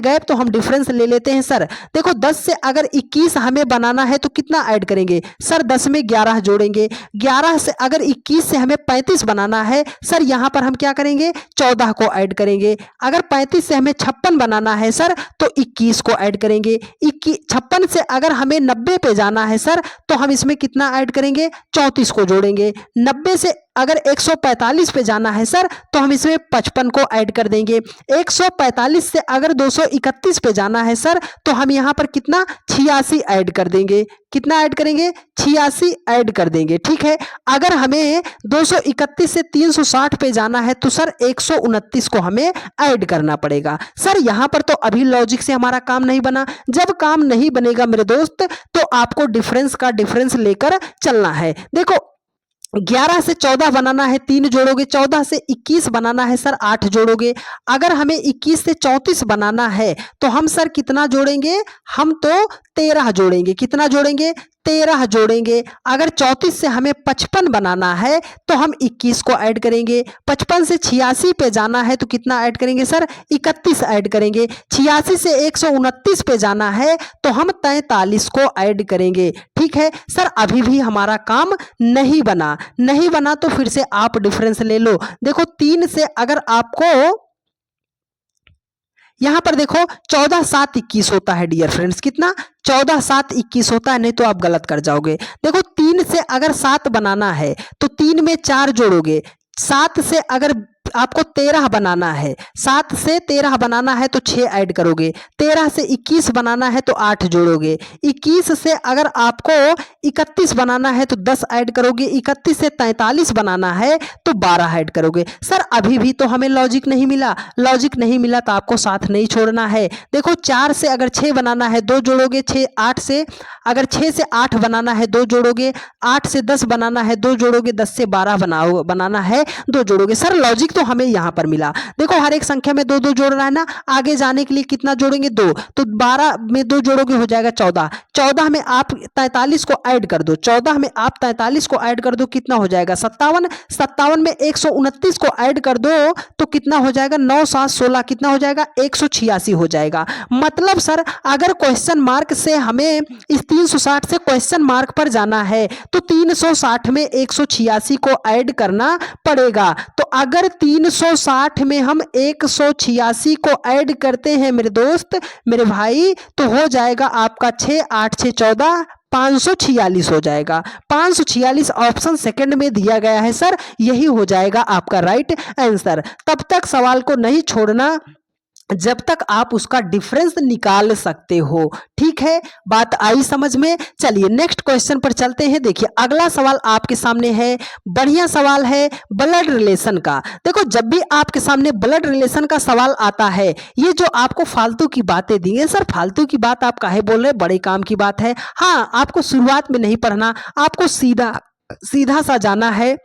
गैप, तो हम डिफरेंस ले लेते हैं। सर देखो 10 से अगर 21 हमें बनाना है तो कितना ऐड करेंगे सर, 10 में 11 जोड़ेंगे। 11 से अगर 21 से हमें 35 बनाना है सर, यहां पर हम क्या करेंगे 14 को ऐड करेंगे। अगर 35 से हमें 56 बनाना है सर तो 21 को ऐड करेंगे। 56 से अगर हमें 90 पे जाना है सर तो हम इसमें कितना ऐड करेंगे 34 को जोड़ेंगे। 90 से अगर 145 पे जाना है सर तो हम इसमें 55 को ऐड कर देंगे। 145 से अगर 231 पे जाना है सर तो हम यहाँ पर कितना 86 ऐड कर देंगे। कितना ऐड करेंगे 86 ऐड कर देंगे। ठीक है, अगर हमें 231 से 360 पे जाना है तो सर 129 को हमें ऐड करना पड़ेगा। सर यहाँ पर तो अभी लॉजिक से हमारा काम नहीं बना। जब काम नहीं बनेगा मेरे दोस्त तो आपको डिफरेंस लेकर चलना है। देखो 11 से 14 बनाना है 3 जोड़ोगे, 14 से 21 बनाना है सर 8 जोड़ोगे। अगर हमें 21 से 34 बनाना है तो हम सर कितना जोड़ेंगे, हम तो 13 जोड़ेंगे। कितना जोड़ेंगे 13 जोड़ेंगे। अगर 34 से हमें 55 बनाना है तो हम 21 को ऐड करेंगे। 55 से 86 पे जाना है तो कितना ऐड करेंगे सर? 31 ऐड करेंगे। 86 से 129 पे जाना है तो हम 43 को ऐड करेंगे। ठीक है सर, अभी भी हमारा काम नहीं बना तो फिर से आप डिफरेंस ले लो। देखो 3 से अगर आपको यहां पर देखो 14 7 21 होता है डियर फ्रेंड्स, कितना? 14 7 21 होता है, नहीं तो आप गलत कर जाओगे। देखो 3 से अगर 7 बनाना है तो 3 में 4 जोड़ोगे। 7 से अगर आपको 13 बनाना है, 7 से 13 बनाना है तो 6 ऐड करोगे। 13 से 21 बनाना है तो 8 जोड़ोगे। 21 से अगर आपको 31 बनाना है तो 10 ऐड करोगे। 31 से 43 बनाना है तो 12 ऐड करोगे। सर अभी भी तो हमें लॉजिक नहीं मिला तो आपको साथ नहीं छोड़ना है। देखो 4 से अगर 6 बनाना है 2 जोड़ोगे। 8 से अगर 6 से 8 बनाना है 2 जोड़ोगे। 8 से 10 बनाना है 2 जोड़ोगे। 10 से 12 बनाना है 2 जोड़ोगे। सर लॉजिक तो हमें यहां पर मिला। देखो हर एक संख्या में 2 2 जोड़ रहा है ना, आगे जाने के लिए कितना जोड़ेंगे? 2। तो 12 में 2 जोड़ोगे हो जाएगा 14। 14 में आप 43 को ऐड कर दो। 14 में आप 43 को ऐड कर दो, कितना हो जाएगा? 57। 57 में 129 को ऐड कर दो तो कितना हो जाएगा? 9 7 16 कितना हो जाएगा? 186 हो जाएगा। मतलब सर अगर क्वेश्चन मार्क से हमें इस 360 से क्वेश्चन मार्क पर जाना है तो 360 में 186 को ऐड करना पड़ेगा। तो अगर 360 में हम 186 को ऐड करते हैं मेरे दोस्त, मेरे भाई, तो हो जाएगा आपका 6 8 6 14 546 हो जाएगा। 546 ऑप्शन सेकंड में दिया गया है सर, यही हो जाएगा आपका राइट आंसर। तब तक सवाल को नहीं छोड़ना जब तक आप उसका डिफरेंस निकाल सकते हो। ठीक है, बात आई समझ में? चलिए नेक्स्ट क्वेश्चन पर चलते हैं। देखिए अगला सवाल आपके सामने है, बढ़िया सवाल है ब्लड रिलेशन का। देखो जब भी आपके सामने ब्लड रिलेशन का सवाल आता है, ये जो आपको फालतू की बातें दी हैं, सर फालतू की बात आप काहे बोल रहे हैं? बड़े काम की बात है। हाँ, आपको शुरुआत में नहीं पढ़ना, आपको सीधा सा जाना है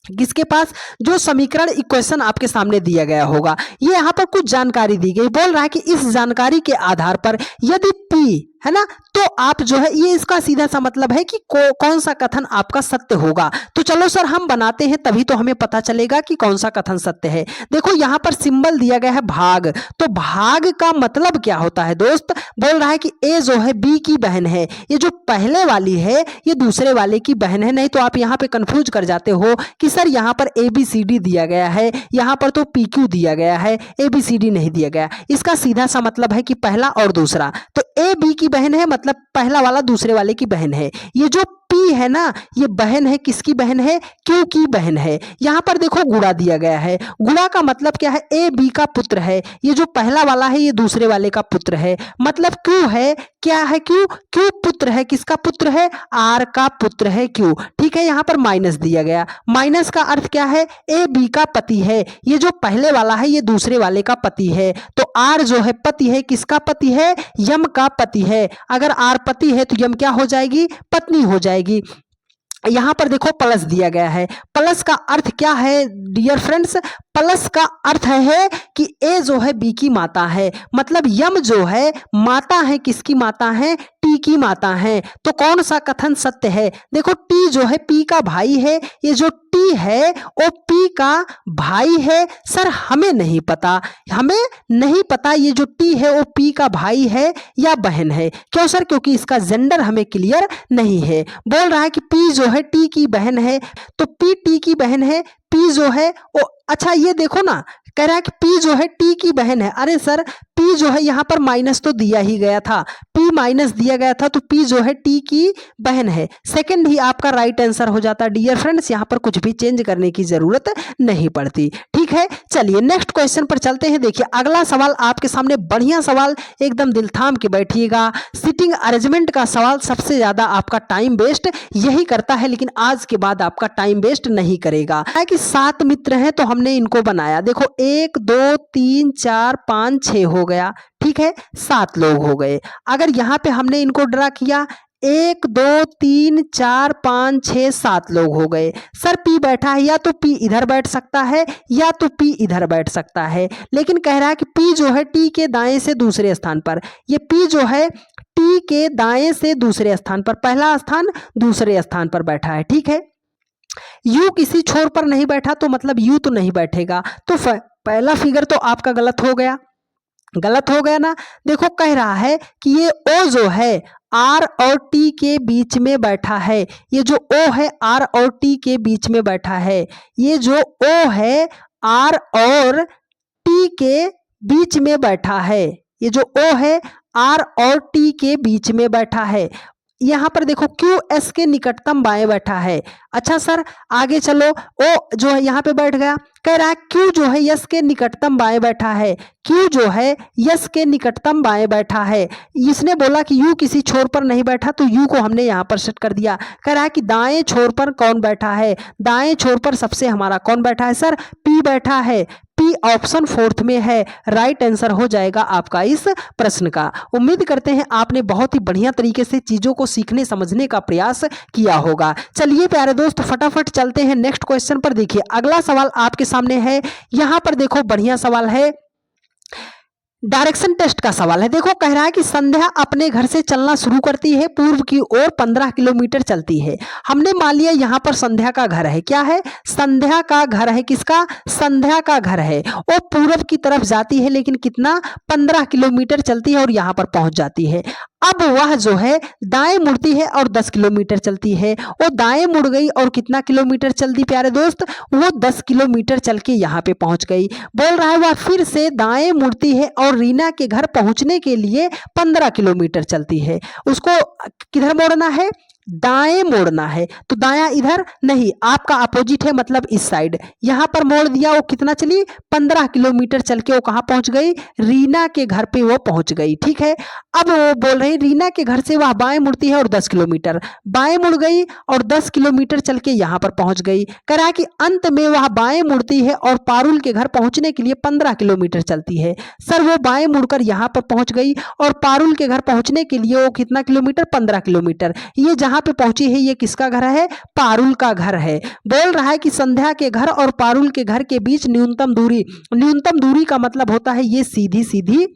किसके पास? जो समीकरण इक्वेशन आपके सामने दिया गया होगा। ये यहाँ पर कुछ जानकारी दी गई, बोल रहा है कि इस जानकारी के आधार पर यदि P है ना, तो आप जो है, ये इसका सीधा सा मतलब है कि कौन सा कथन आपका सत्य होगा। तो चलो सर हम बनाते हैं, तभी तो हमें पता चलेगा कि कौन सा कथन सत्य है। देखो यहाँ पर सिंबल दिया गया है भाग, तो भाग का मतलब क्या होता है दोस्त? बोल रहा है कि A जो है B की बहन है। ये जो पहले वाली है ये दूसरे वाले की बहन है। नहीं तो आप यहाँ पे कंफ्यूज कर जाते हो कि सर यहाँ पर ABCD दिया गया है, यहाँ पर तो PQ दिया गया है, ABCD नहीं दिया गया। इसका सीधा सा मतलब है कि पहला और दूसरा। तो A B की बहन है, मतलब पहला वाला दूसरे वाले की बहन है। ये जो P है ना, ये बहन है, किसकी बहन है? Q की बहन है। यहाँ पर देखो गुणा दिया गया है। गुणा का मतलब क्या है? A B का पुत्र है। ये जो पहला वाला है ये दूसरे वाले का पुत्र है। मतलब Q है, क्या है? Q पुत्र है, किसका पुत्र है? R का पुत्र है Q। ठीक है, यहाँ पर माइनस दिया गया। माइनस का अर्थ क्या है? A B का पति है। ये जो पहले वाला है ये दूसरे वाले का पति है। तो R जो है पति है, किसका पति है? यम का पति है। अगर R पति है तो यम क्या हो जाएगी? पत्नी हो जाएगी। यहां पर देखो प्लस दिया गया है। प्लस का अर्थ क्या है डियर फ्रेंड्स? प्लस का अर्थ है कि A जो है B की माता है, मतलब यम जो है माता है, किसकी माता है? T की माता है। तो कौन सा कथन सत्य है? देखो T जो है P का भाई है, ये जो T है वो P का भाई है। सर हमें नहीं पता ये जो T है वो P का भाई है या बहन है। क्यों सर? क्योंकि इसका जेंडर हमें क्लियर नहीं है। बोल रहा है कि P जो है T की बहन है, तो P T की बहन है। P जो है वो, अच्छा ये देखो ना, कह रहा है कि P जो है T की बहन है। अरे सर P जो है यहाँ पर माइनस तो दिया ही गया था, P माइनस दिया गया था, तो P जो है T की बहन है। सेकंड ही आपका राइट आंसर हो जाता डियर फ्रेंड्स, यहाँ पर कुछ भी चेंज करने की जरूरत नहीं पड़ती। ठीक है, चलिए नेक्स्ट क्वेश्चन पर चलते हैं। देखिए अगला सवाल आपके सामने, बढ़िया सवाल, एकदम दिल थाम के बैठिएगा। सिटिंग अरेंजमेंट का सवाल सबसे ज्यादा आपका टाइम वेस्ट यही करता है, लेकिन आज के बाद आपका टाइम वेस्ट नहीं करेगा। कि 7 मित्र हैं तो हमने इनको बनाया। देखो 1 2 3 4 5 6 हो गया। ठीक है, 7 लोग हो गए। अगर यहाँ पे हमने इनको ड्रा किया, 1 2 3 4 5 6 7 लोग हो गए। सर P बैठा है, या तो P इधर बैठ सकता है या तो P इधर बैठ सकता है, लेकिन कह रहा है कि P जो है T के दाएं से दूसरे स्थान पर। ये P जो है टी के दाएं से दूसरे स्थान पर, पहला स्थान दूसरे स्थान पर बैठा है, ठीक है। यू किसी छोर पर नहीं बैठा तो मतलब यू तो नहीं बैठेगा, तो पहला फिगर तो आपका गलत हो गया, गलत हो गया ना। देखो कह रहा है कि ये ओ जो है आर और टी के बीच में बैठा है, ये जो ओ है आर और टी के बीच में बैठा है, ये जो ओ है आर और टी के बीच में बैठा है, ये जो ओ है आर और टी के बीच में बैठा है। यहाँ पर देखो क्यू एस के निकटतम बाएं बैठा है। अच्छा सर आगे चलो, ओ जो है यहाँ पे बैठ गया, कह रहा है क्यू जो है यस के निकटतम बाएं बैठा है, क्यू जो है यस के निकटतम बाएं बैठा है। इसने बोला कि यू किसी छोर पर नहीं बैठा तो यू को हमने यहाँ पर सेट कर दिया। कह रहा है कि दाएं छोर पर कौन बैठा है, दाएं छोर पर सबसे हमारा कौन बैठा है सर, पी बैठा है, पी ऑप्शन फोर्थ में है, राइट आंसर हो जाएगा आपका इस प्रश्न का। उम्मीद करते हैं आपने बहुत ही बढ़िया तरीके से चीजों को सीखने समझने का प्रयास किया होगा। चलिए प्यारे दोस्त फटाफट चलते हैं नेक्स्ट क्वेश्चन पर। देखिए अगला सवाल आपके सामने है, यहां पर देखो बढ़िया सवाल है, डायरेक्शन टेस्ट का सवाल है। देखो कह रहा है कि संध्या अपने घर से चलना शुरू करती है, पूर्व की ओर 15 किलोमीटर चलती है। हमने मान लिया यहाँ पर संध्या का घर है, क्या है, संध्या का घर है, किसका, संध्या का घर है। वो पूर्व की तरफ जाती है लेकिन कितना, 15 किलोमीटर चलती है और यहाँ पर पहुंच जाती है। अब वह जो है दाएं मुड़ती है और 10 किलोमीटर चलती है। वो दाएं मुड़ गई और कितना किलोमीटर चल दी प्यारे दोस्त, वो 10 किलोमीटर चल के यहाँ पे पहुंच गई। बोल रहा है वह फिर से दाएं मुड़ती है और रीना के घर पहुंचने के लिए 15 किलोमीटर चलती है। उसको किधर मोड़ना है, दाएं मोड़ना है, तो दायां इधर नहीं, आपका अपोजिट है मतलब इस साइड। यहां पर मोड़ दिया, वो कितना चली, 15 किलोमीटर चल के वो कहां पहुंच गई, रीना के घर पे वो पहुंच गई, ठीक है। अब वो बोल रही रीना के घर से वह बाएं मुड़ती है और 10 किलोमीटर बाएं मुड़ गई और 10 किलोमीटर चल के यहां पर पहुंच गई। कह रहा है कि अंत में वह बाएं मुड़ती है और पारुल के घर पहुंचने के लिए 15 किलोमीटर चलती है। सर वो बाएं मुड़कर यहां पर पहुंच गई और पारुल के घर पहुंचने के लिए वो कितना किलोमीटर, 15 किलोमीटर। ये जहां पे पहुंची है ये किसका घर है, पारुल का घर है। बोल रहा है कि संध्या के घर और पारुल के घर के बीच न्यूनतम दूरी, न्यूनतम दूरी का मतलब होता है ये सीधी सीधी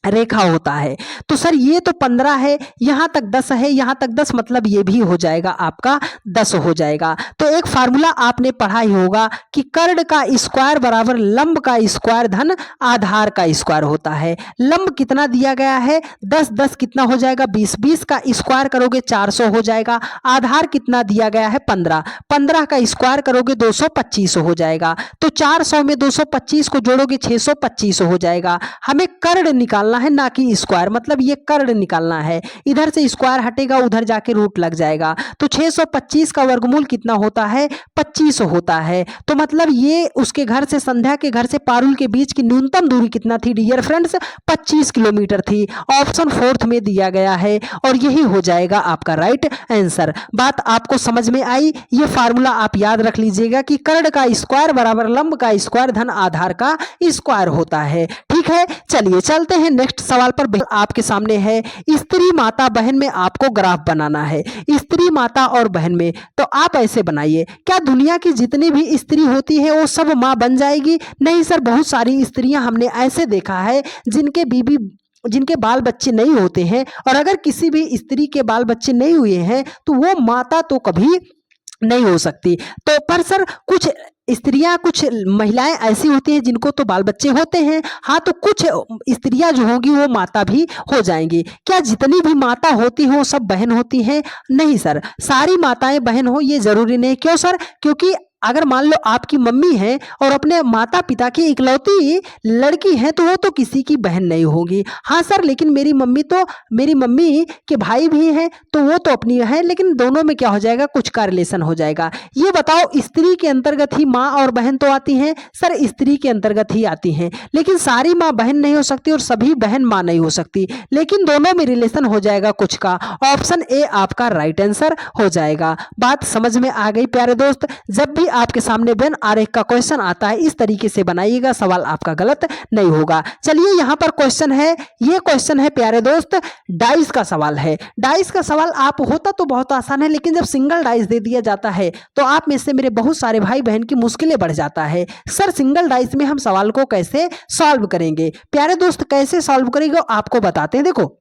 रेखा होता है। तो सर ये तो 15 है, यहां तक 10 है, यहां तक 10 मतलब ये भी हो जाएगा आपका 10 हो जाएगा। तो एक फार्मूला आपने पढ़ा ही होगा कि कर्ण का स्क्वायर बराबर लंब का स्क्वायर धन आधार का स्क्वायर होता है। लंब कितना दिया गया है 10, 10 कितना हो जाएगा 20, 20 का स्क्वायर करोगे 400 हो जाएगा। आधार कितना दिया गया है 15, 15 का स्क्वायर करोगे 225 हो जाएगा। तो 400 में 225 को जोड़ोगे 625 हो जाएगा। हमें कर्ण निकालना है ना कि स्क्वायर, मतलब ये कर्ण निकालना है। इधर से स्क्वायर हटेगा उधर जाके रूट लग जाएगा। तो 625 का वर्गमूल कितना होता है 25 होता है। तो मतलब ये उसके घर से संध्या के घर से पारुल के बीच की न्यूनतम दूरी कितना थी डियर फ्रेंड्स, 25 किलोमीटर थी। ऑप्शन फोर्थ में दिया गया है और यही हो जाएगा आपका राइट आंसर। बात आपको समझ में आई, ये फार्मूला आप याद रख लीजिएगा कि कर्ण का स्क्वायर बराबर लंब का स्क्वायर धन आधार का स्क्वायर होता है, ठीक है। चलिए चलते हैं नेक्स्ट सवाल पर। आपके सामने है स्त्री माता बहन में आपको ग्राफ बनाना है। स्त्री माता और बहन में तो आप ऐसे बनाइए, क्या दुनिया की जितनी भी स्त्री होती है वो सब माँ बन जाएगी? नहीं सर, बहुत सारी स्त्रियां हमने ऐसे देखा है जिनके बाल बच्चे नहीं होते हैं, और अगर किसी भी स्त्री के बाल बच्चे नहीं हुए हैं तो वो माता तो कभी नहीं हो सकती। तो पर सर कुछ स्त्रियां, कुछ महिलाएं ऐसी होती हैं जिनको तो बाल बच्चे होते हैं, हाँ, तो कुछ स्त्रियां जो होंगी वो माता भी हो जाएंगी। क्या जितनी भी माता होती हैं वो सब बहन होती हैं? नहीं सर, सारी माताएं बहन हो ये जरूरी नहीं। क्यों सर? क्योंकि अगर मान लो आपकी मम्मी है और अपने माता पिता की इकलौती लड़की है तो वो तो किसी की बहन नहीं होगी। हाँ सर, लेकिन मेरी मम्मी के भाई भी हैं तो वो तो अपनी है, लेकिन दोनों में क्या हो जाएगा, कुछ का रिलेशन हो जाएगा। ये बताओ स्त्री के अंतर्गत ही माँ और बहन तो आती हैं? सर स्त्री के अंतर्गत ही आती हैं, लेकिन सारी माँ बहन नहीं हो सकती और सभी बहन माँ नहीं हो सकती, लेकिन दोनों में रिलेशन हो जाएगा कुछ का। ऑप्शन ए आपका राइट आंसर हो जाएगा। बात समझ में आ गई प्यारे दोस्त? जब भी आपके सामने वेन आरेख का क्वेश्चन आता है इस तरीके से बनाइएगा, सवाल आपका गलत नहीं होगा। चलिए यहां पर क्वेश्चन है, ये क्वेश्चन है प्यारे दोस्त डाइस का सवाल है। डाइस का सवाल आप होता तो बहुत आसान है, लेकिन जब सिंगल डाइस दे दिया जाता है तो आप में से मेरे बहुत सारे भाई बहन की मुश्किलें बढ़ जाता है। सर सिंगल डाइस में हम सवाल को कैसे सॉल्व करेंगे? प्यारे दोस्त कैसे सॉल्व करेंगे आपको बताते हैं। देखो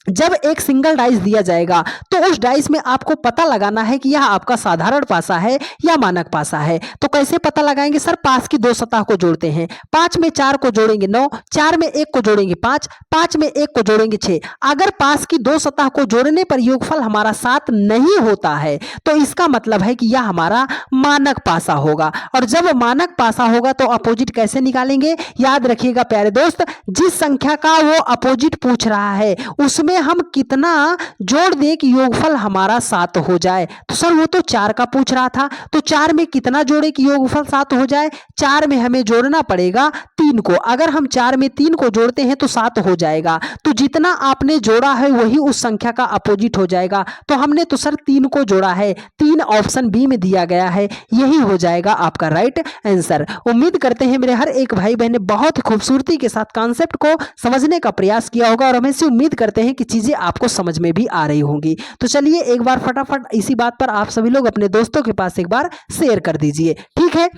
जब एक सिंगल डाइस दिया जाएगा तो उस डाइस में आपको पता लगाना है कि यह आपका साधारण पासा है या मानक पासा है। तो कैसे पता लगाएंगे सर? पास की दो सतह को जोड़ते हैं, 5 में 4 को जोड़ेंगे 9, 4 में 1 को जोड़ेंगे 5, 5 में 1 को जोड़ेंगे 6। अगर पास की दो सतह को जोड़ने पर योगफल हमारा 7 नहीं होता है तो इसका मतलब है कि यह हमारा मानक पासा होगा। और जब मानक पासा होगा तो अपोजिट कैसे निकालेंगे? याद रखिएगा प्यारे दोस्त, जिस संख्या का वो अपोजिट पूछ रहा है उसमें हम कितना जोड़ दें कि योगफल हमारा 7 हो जाए। तो सर वो तो 4 का पूछ रहा था, तो 4 में कितना जोड़े कि योगफल 7 हो जाए? 4 में हमें जोड़ना पड़ेगा 3 को। अगर हम 4 में 3 को जोड़ते हैं तो 7 हो जाएगा। तो जितना आपने जोड़ा है वही उस संख्या का अपोजिट हो जाएगा। तो हमने तो सर 3 को जोड़ा है, 3 ऑप्शन बी में दिया गया है, यही हो जाएगा आपका राइट आंसर। उम्मीद करते हैं मेरे हर एक भाई बहन ने बहुत ही खूबसूरती के साथ कॉन्सेप्ट को समझने का प्रयास किया होगा और हम ऐसी उम्मीद करते हैं कि चीजें आपको समझ में भी आ रही होंगी। तो चलिए एक बार फटाफट इसी बात पर आप सभी लोग अपने दोस्तों के पास एक बार शेयर कर दीजिए, ठीक है।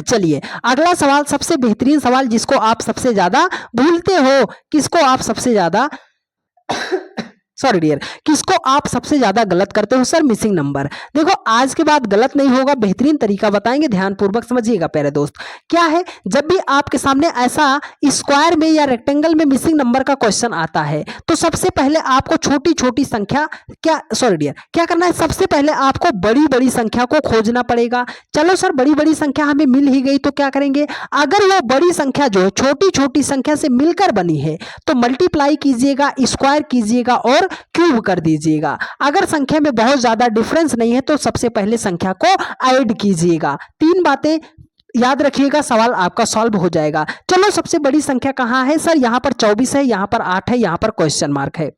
चलिए अगला सवाल, सबसे बेहतरीन सवाल जिसको आप सबसे ज्यादा भूलते हो, किसको आप सबसे ज्यादा सॉरी डियर, किसको आप सबसे ज्यादा गलत करते हो? Sir missing number. देखो आज के बाद गलत नहीं होगा, बेहतरीन तरीका बताएंगे, ध्यानपूर्वक समझिएगा प्यारे दोस्त। क्या है, जब भी आपके सामने ऐसा स्क्वायर में या रेक्टेंगल में मिसिंग नंबर का क्वेश्चन आता है तो सबसे पहले आपको छोटी छोटी संख्या क्या करना है? सबसे पहले आपको बड़ी बड़ी संख्या को खोजना पड़ेगा। चलो सर बड़ी बड़ी संख्या हमें मिल ही गई तो क्या करेंगे? अगर वो बड़ी संख्या जो छोटी छोटी संख्या से मिलकर बनी है तो मल्टीप्लाई कीजिएगा, स्क्वायर कीजिएगा और क्यूब कर दीजिएगा। अगर संख्या में बहुत ज्यादा डिफरेंस नहीं है तो सबसे पहले संख्या को ऐड कीजिएगा। 3 बातें याद रखिएगा, सवाल आपका सॉल्व हो जाएगा। चलो सबसे बड़ी संख्या कहां है? सर यहां पर 24 है, यहां पर 8 है, यहां पर क्वेश्चन मार्क है।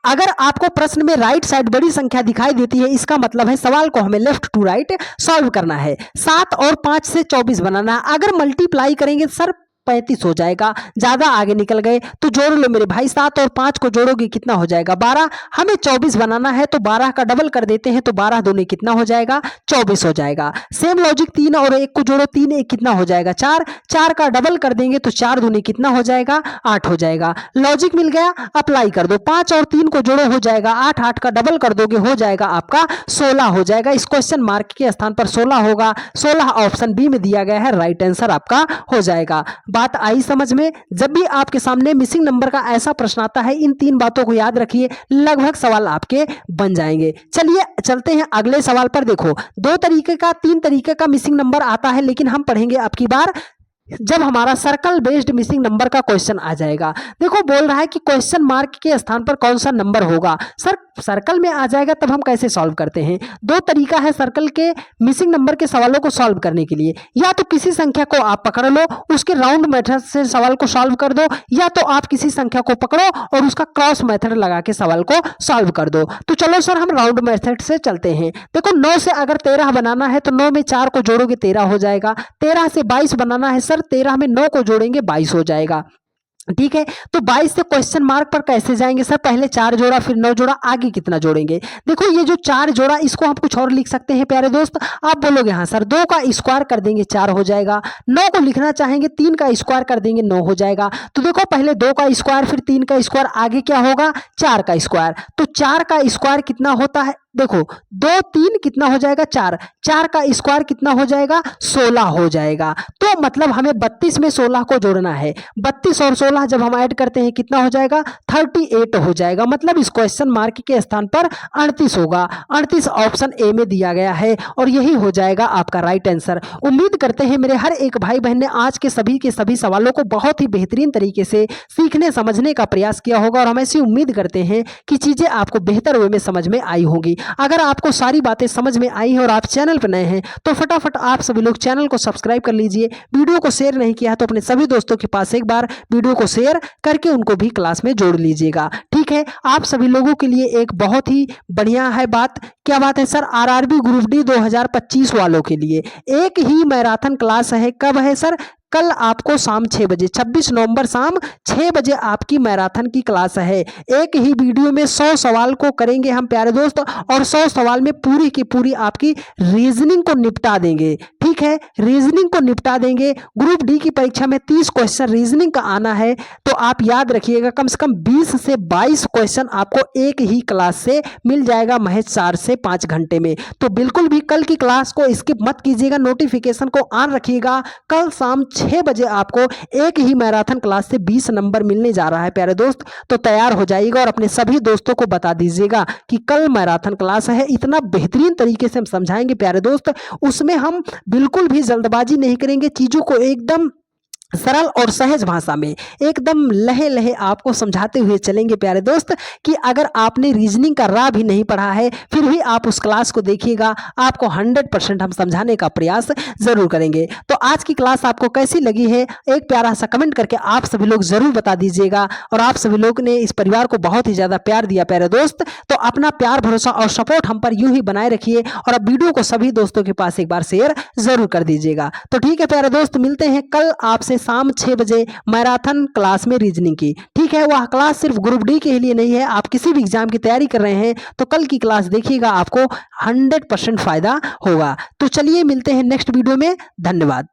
अगर आपको प्रश्न में राइट साइड बड़ी संख्या दिखाई देती है इसका मतलब है सवाल को हमें लेफ्ट टू राइट सॉल्व करना है। 7 और 5 से 24 बनाना है। अगर मल्टीप्लाई करेंगे सर 35 हो जाएगा, ज्यादा आगे निकल गए तो जोड़ लो मेरे भाई, 7 और 5 को जोड़ोगे कितना हो जाएगा? 12। हमें 24 बनाना है तो 12 का डबल कर देते हैं तो 12 दूनी कितना हो जाएगा? 24 हो जाएगा। सेम लॉजिक 3 और 1 को जोड़ो, 3 1 कितना हो जाएगा? 4। 4 का डबल कर देंगे तो 4 दूनी कितना हो जाएगा? 8 हो जाएगा। लॉजिक मिल गया, अप्लाई कर दो। 5 और 3 को जोड़ो हो जाएगा 8, 8 का डबल कर दोगे हो जाएगा आपका 16 हो जाएगा। इस क्वेश्चन मार्क के स्थान पर 16 होगा, 16 ऑप्शन बी में दिया गया है, राइट आंसर आपका हो जाएगा। बात आई समझ में? जब भी आपके सामने मिसिंग नंबर का ऐसा प्रश्न आता है इन 3 बातों को याद रखिए, लगभग सवाल आपके बन जाएंगे। चलिए चलते हैं अगले सवाल पर। देखो 2 तरीके का 3 तरीके का मिसिंग नंबर आता है, लेकिन हम पढ़ेंगे अब की बार जब हमारा सर्कल बेस्ड मिसिंग नंबर का क्वेश्चन आ जाएगा। देखो बोल रहा है कि क्वेश्चन मार्क के स्थान पर कौन सा नंबर होगा। सर सर्कल में आ जाएगा तब हम कैसे सॉल्व करते हैं? 2 तरीका है सर्कल के मिसिंग नंबर के सवालों को सॉल्व करने के लिए। या तो किसी संख्या को आप पकड़ लो, उसके राउंड मेथड से सवाल को सॉल्व कर दो, या तो आप किसी संख्या को पकड़ो और उसका क्रॉस मेथड लगा के सवाल को सॉल्व कर दो। तो चलो सर हम राउंड मेथड से चलते हैं। देखो 9 से अगर 13 बनाना है तो 9 में 4 को जोड़ोगे 13 हो जाएगा। 13 से 22 बनाना है सर, 13 में 9 को जोड़ेंगे 22 हो जाएगा। ठीक है, तो 22 से क्वेश्चन मार्क पर कैसे जाएंगे? सर पहले 4 जोड़ा फिर 9 जोड़ा, आगे कितना जोड़ेंगे? देखो ये जो 4 जोड़ा इसको हम कुछ और लिख सकते हैं प्यारे दोस्त। आप बोलोगे हाँ सर 2 का स्क्वायर कर देंगे 4 हो जाएगा। 9 को लिखना चाहेंगे 3 का स्क्वायर कर देंगे 9 हो जाएगा। तो देखो पहले 2 का स्क्वायर फिर 3 का स्क्वायर, आगे क्या होगा? 4 का स्क्वायर। तो 4 का स्क्वायर कितना होता है? देखो 2 3 कितना हो जाएगा? 4। 4 का स्क्वायर कितना हो जाएगा? 16 हो जाएगा। तो मतलब हमें 32 में 16 को जोड़ना है। 32 और 16 जब हम ऐड करते हैं कितना हो जाएगा? 38 हो जाएगा। मतलब इस क्वेश्चन मार्क के स्थान पर 38 होगा। 38 ऑप्शन ए में दिया गया है और यही हो जाएगा आपका राइट आंसर। उम्मीद करते हैं मेरे हर एक भाई बहन ने आज के सभी सवालों को बहुत ही बेहतरीन तरीके से सीखने समझने का प्रयास किया होगा और हम ऐसी उम्मीद करते हैं कि चीजें आपको बेहतर वे में समझ में आई होंगी। अगर आपको सारी बातें समझ में आई हैं और आप चैनल पर नए हैं तो फटाफट आप सभी लोग चैनल को सब्सक्राइब कर लीजिए। वीडियो को शेयर नहीं किया है तो अपने सभी दोस्तों के पास एक बार वीडियो को शेयर करके उनको भी क्लास में जोड़ लीजिएगा। ठीक है, आप सभी लोगों के लिए एक बहुत ही बढ़िया है बात। क्या बात है सर? आरआरबी ग्रुप डी 2025 वालों के लिए एक ही मैराथन क्लास है। कब है सर? कल आपको शाम 6 बजे 26 नवंबर शाम 6 बजे आपकी मैराथन की क्लास है। एक ही वीडियो में 100 सवाल को करेंगे हम प्यारे दोस्त, और 100 सवाल में पूरी की पूरी आपकी रीजनिंग को निपटा देंगे। ठीक है, रीजनिंग को निपटा देंगे। ग्रुप डी की परीक्षा में 30 क्वेश्चन रीजनिंग का आना है, तो आप याद रखिएगा कम से कम 20 से 22 क्वेश्चन आपको एक ही क्लास से मिल जाएगा महज 4 से 5 घंटे में। तो बिल्कुल भी कल की क्लास को स्किप मत कीजिएगा, नोटिफिकेशन को ऑन रखिएगा। कल शाम 6 बजे आपको एक ही मैराथन क्लास से 20 नंबर मिलने जा रहा है प्यारे दोस्त। तो तैयार हो जाइएगा और अपने सभी दोस्तों को बता दीजिएगा कि कल मैराथन क्लास है। इतना बेहतरीन तरीके से हम समझाएंगे प्यारे दोस्त, उसमें हम बिल्कुल भी जल्दबाजी नहीं करेंगे, चीज़ों को एकदम सरल और सहज भाषा में एकदम लहे लहे आपको समझाते हुए चलेंगे प्यारे दोस्त, कि अगर आपने रीजनिंग का रा भी नहीं पढ़ा है फिर भी आप उस क्लास को देखिएगा, आपको 100% हम समझाने का प्रयास जरूर करेंगे। तो आज की क्लास आपको कैसी लगी है एक प्यारा सा कमेंट करके आप सभी लोग जरूर बता दीजिएगा। और आप सभी लोग ने इस परिवार को बहुत ही ज़्यादा प्यार दिया प्यारे दोस्त, तो अपना प्यार भरोसा और सपोर्ट हम पर यूं ही बनाए रखिए, और अब वीडियो को सभी दोस्तों के पास एक बार शेयर जरूर कर दीजिएगा। तो ठीक है प्यारे दोस्त, मिलते हैं कल आपसे शाम 6 बजे मैराथन क्लास में रीजनिंग की। ठीक है, वह क्लास सिर्फ ग्रुप डी के लिए नहीं है, आप किसी भी एग्जाम की तैयारी कर रहे हैं तो कल की क्लास देखिएगा, आपको 100% फायदा होगा। तो चलिए मिलते हैं नेक्स्ट वीडियो में, धन्यवाद।